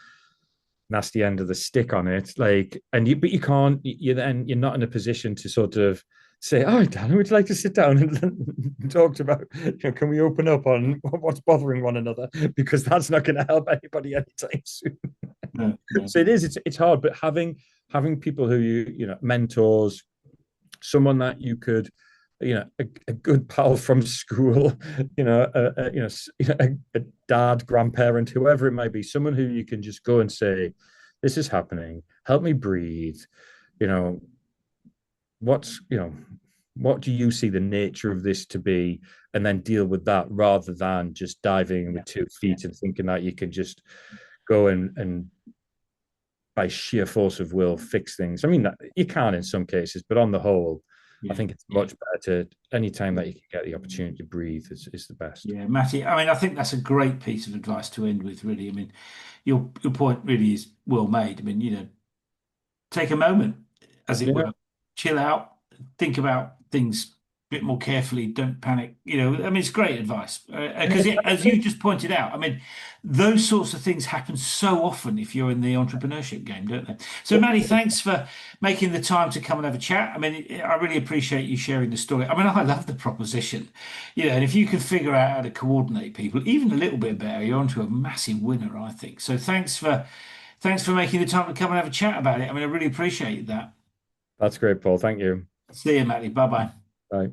[SPEAKER 1] nasty end of the stick on it. Like, but you can't. You're not in a position to sort of say, "Oh, Dan, would you like to sit down and talk about? Can we open up on what's bothering one another?" Because that's not going to help anybody anytime soon.
[SPEAKER 2] no, no.
[SPEAKER 1] So it is. It's hard, but having people who mentors, someone that you could, a good pal from school, a dad, grandparent, whoever it might be, someone who you can just go and say, "This is happening. Help me breathe." You know, what's what do you see the nature of this to be, and then deal with that, rather than just diving in
[SPEAKER 2] Yeah,
[SPEAKER 1] with two
[SPEAKER 2] yeah,
[SPEAKER 1] feet and thinking that you can just go and by sheer force of will fix things. I mean, that you can in some cases, but on the whole, I
[SPEAKER 2] yeah,
[SPEAKER 1] think it's
[SPEAKER 2] yeah.
[SPEAKER 1] much better to, any time that you can get the opportunity to breathe is the best.
[SPEAKER 2] Yeah, Matty. I mean, I think that's a great piece of advice to end with, really. I mean, your point really is well made. I mean, take a moment, as it
[SPEAKER 1] Yeah,
[SPEAKER 2] were, chill out, think about things bit more carefully, don't panic. I mean, it's great advice because as you just pointed out, I mean, those sorts of things happen so often if you're in the entrepreneurship game, don't they? So, Maddie, thanks for making the time to come and have a chat. I mean, I really appreciate you sharing the story. I mean, I love the proposition, and if you can figure out how to coordinate people even a little bit better, you're onto a massive winner, I think. So, thanks for making the time to come and have a chat about it. I mean, I really appreciate that.
[SPEAKER 1] That's great, Paul. Thank you.
[SPEAKER 2] See you, Maddie. Bye bye.
[SPEAKER 1] Bye.